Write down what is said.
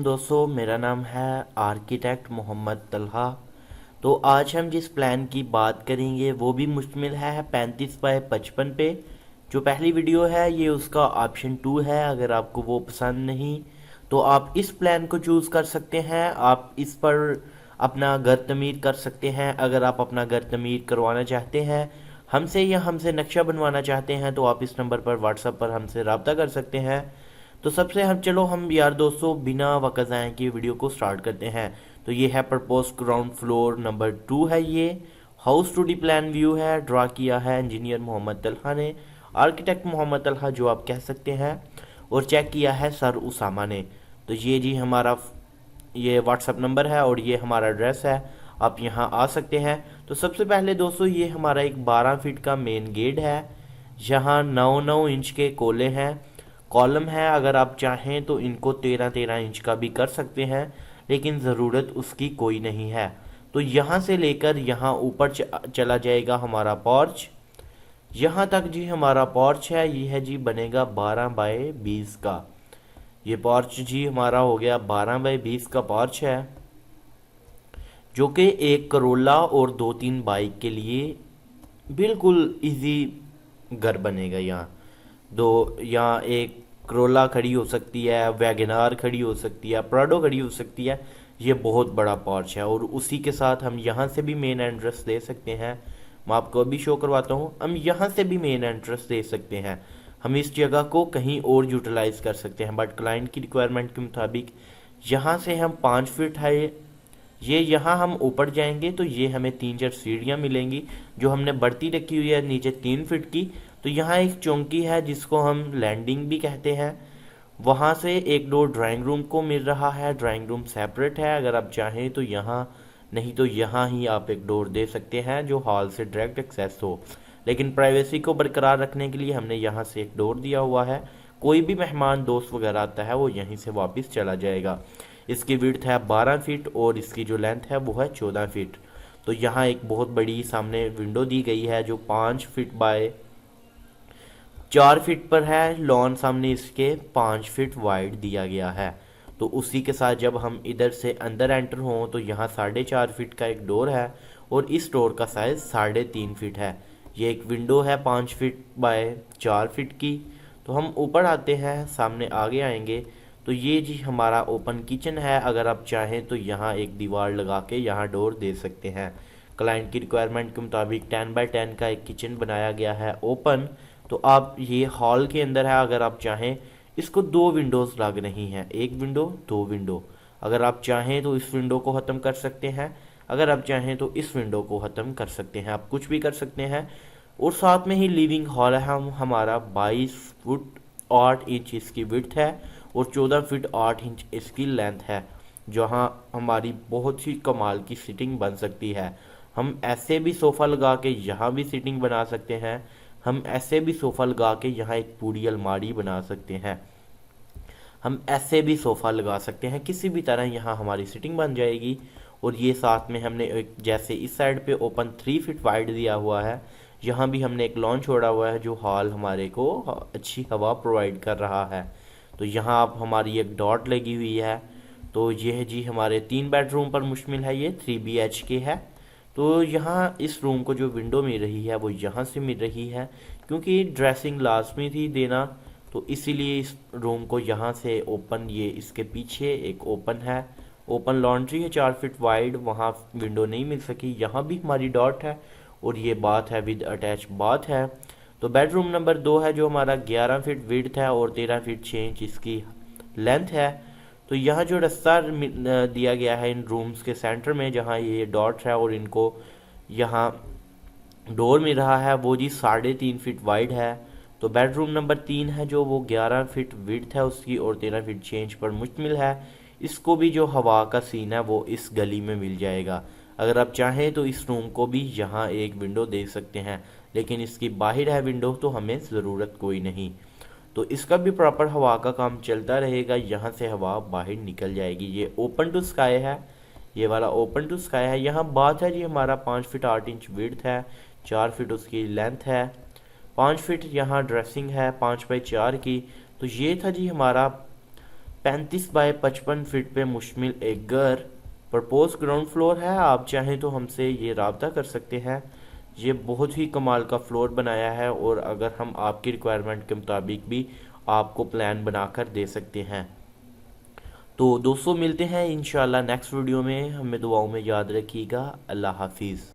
वालेकुम दोस्तों, मेरा नाम है आर्किटेक्ट मोहम्मद तलहा। तो आज हम जिस प्लान की बात करेंगे वो भी मुश्तमिल है 35x55 पे। जो पहली वीडियो है ये उसका ऑप्शन 2 है। अगर आपको वो पसंद नहीं तो आप इस प्लान को चूज़ कर सकते हैं। आप इस पर अपना घर तमीर कर सकते हैं। अगर आप अपना घर तमीर करवाना चाहते हैं हमसे या हमसे नक्शा बनवाना चाहते हैं तो आप इस नंबर पर व्हाट्सएप पर हमसे रब्ता कर सकते हैं। तो सबसे हम यार दोस्तों बिना वक़्त ज़ाया किए वीडियो को स्टार्ट करते हैं। तो ये है प्रपोज ग्राउंड फ्लोर नंबर 2 है। ये house two D plan view है, ड्रा किया है इंजीनियर मोहम्मद तलहा ने, आर्किटेक्ट मोहम्मद तलहा जो आप कह सकते हैं, और चेक किया है सर उसामा ने। तो ये जी हमारा ये व्हाट्सअप नंबर है और ये हमारा एड्रेस है, आप यहाँ आ सकते हैं। तो सबसे पहले दोस्तों ये हमारा एक 12 फीट का मेन गेट है, जहाँ 9-9 इंच के कोले हैं, कॉलम है। अगर आप चाहें तो इनको 13-13 इंच का भी कर सकते हैं, लेकिन ज़रूरत उसकी कोई नहीं है। तो यहाँ से लेकर यहाँ ऊपर चला जाएगा हमारा पॉर्च। यहाँ तक जी हमारा पॉर्च है, ये है जी बनेगा 12x20 का। ये पॉर्च जी हमारा हो गया 12x20 का पॉर्च है, जो कि एक करोला और 2-3 बाइक के लिए बिल्कुल इजी घर बनेगा। यहाँ एक करोला खड़ी हो सकती है, वैगनार खड़ी हो सकती है, प्राडो खड़ी हो सकती है। ये बहुत बड़ा पॉर्च है और उसी के साथ हम यहाँ से भी मेन एंट्रेंस दे सकते हैं। मैं आपको अभी शो करवाता हूँ। हम यहाँ से भी मेन एंट्रेंस दे सकते हैं। हम इस जगह को कहीं और यूटिलाइज कर सकते हैं, बट क्लाइंट की रिक्वायरमेंट के मुताबिक यहाँ से हम 5 फीट है। ये यहाँ हम ऊपर जाएंगे तो ये हमें 3-4 सीढ़ियाँ मिलेंगी जो हमने बढ़ती रखी हुई है नीचे 3 फीट की। तो यहाँ एक चौंकी है जिसको हम लैंडिंग भी कहते हैं। वहाँ से एक डोर ड्राइंग रूम को मिल रहा है, ड्राइंग रूम सेपरेट है। अगर आप चाहें तो यहाँ, नहीं तो यहाँ ही आप एक डोर दे सकते हैं जो हॉल से डायरेक्ट एक्सेस हो, लेकिन प्राइवेसी को बरकरार रखने के लिए हमने यहाँ से एक डोर दिया हुआ है। कोई भी मेहमान दोस्त वगैरह आता है वो यहीं से वापस चला जाएगा। इसकी विड्थ है 12 फीट और इसकी जो लेंथ है वो है 14 फीट। तो यहाँ एक बहुत बड़ी सामने विंडो दी गई है जो 5 फीट बाय 4 फीट पर है। लॉन सामने इसके 5 फीट वाइड दिया गया है। तो उसी के साथ जब हम इधर से अंदर एंटर हों तो यहाँ 4.5 फीट का एक डोर है और इस डोर का साइज 3.5 फीट है। ये एक विंडो है 5 फीट बाय 4 फीट की। तो हम ऊपर आते हैं, सामने आगे आएंगे तो ये जी हमारा ओपन किचन है। अगर आप चाहें तो यहाँ एक दीवार लगा के यहाँ डोर दे सकते हैं। क्लाइंट की रिक्वायरमेंट के मुताबिक 10x10 का एक किचन बनाया गया है ओपन। तो आप ये हॉल के अंदर है, अगर आप चाहें इसको 2 विंडोज़ लग रही हैं, एक विंडो 2 विंडो। अगर आप चाहें तो इस विंडो को ख़त्म कर सकते हैं, अगर आप चाहें तो इस विंडो को ख़त्म कर सकते हैं, आप कुछ भी कर सकते हैं। और साथ में ही लिविंग हॉल है हमारा 22 फुट 8 इंच इसकी विड्थ है और 14 फीट 8 इंच इसकी लेंथ है, जहाँ हमारी बहुत ही कमाल की सीटिंग बन सकती है। हम ऐसे भी सोफ़ा लगा के यहाँ भी सीटिंग बना सकते हैं, हम ऐसे भी सोफ़ा लगा के यहाँ एक पूरी अलमारी बना सकते हैं, हम ऐसे भी सोफ़ा लगा सकते हैं। किसी भी तरह यहाँ हमारी सीटिंग बन जाएगी। और ये साथ में हमने एक, जैसे इस साइड पे ओपन 3 फीट वाइड दिया हुआ है, यहाँ भी हमने एक लॉन छोड़ा हुआ है जो हॉल हमारे को अच्छी हवा प्रोवाइड कर रहा है। तो यहाँ आप हमारी एक डॉट लगी हुई है। तो ये है जी हमारे 3 बेडरूम पर मुश्तमिल है, ये 3 BHK है। तो यहाँ इस रूम को जो विंडो मिल रही है वो यहाँ से मिल रही है, क्योंकि ड्रेसिंग लाजमी थी देना, तो इसीलिए इस रूम को यहाँ से ओपन, ये इसके पीछे एक ओपन है, ओपन लॉन्ड्री है 4 फीट वाइड, वहाँ विंडो नहीं मिल सकी। यहाँ भी हमारी डॉट है और ये बात है विद अटैच बाथ है। तो बेडरूम नंबर 2 है जो हमारा 11 फीट विड्थ है और 13 फीट 6 इंच इसकी लेंथ है। तो यहाँ जो रास्ता दिया गया है इन रूम्स के सेंटर में, जहाँ ये डॉट है और इनको यहाँ डोर मिल रहा है, वो जी 3.5 फीट वाइड है। तो बेडरूम नंबर 3 है जो वो 11 फीट विड्थ है उसकी और 13 फीट 6 इंच पर मुश्तमिल है। इसको भी जो हवा का सीन है वो इस गली में मिल जाएगा। अगर आप चाहें तो इस रूम को भी यहाँ एक विंडो दे सकते हैं, लेकिन इसकी बाहर है विंडो तो हमें ज़रूरत कोई नहीं। तो इसका भी प्रॉपर हवा का काम चलता रहेगा, यहाँ से हवा बाहर निकल जाएगी। ये ओपन टू स्काई है, ये वाला ओपन टू स्काई है। यहाँ बात है जी हमारा 5 फीट 8 इंच विड्थ है, 4 फीट उसकी लेंथ है, 5 फीट यहाँ ड्रेसिंग है 5 बाई 4 की। तो ये था जी हमारा 35 बाय 55 फीट पे मुश्तमिल एक घर प्रपोज ग्राउंड फ्लोर है। आप चाहें तो हमसे ये राब्ता कर सकते हैं। ये बहुत ही कमाल का फ्लोर बनाया है और अगर हम आपकी रिक्वायरमेंट के मुताबिक भी आपको प्लान बनाकर दे सकते हैं। तो दोस्तों मिलते हैं इंशाल्लाह नेक्स्ट वीडियो में। हमें दुआओं में याद रखिएगा। अल्लाह हाफिज़।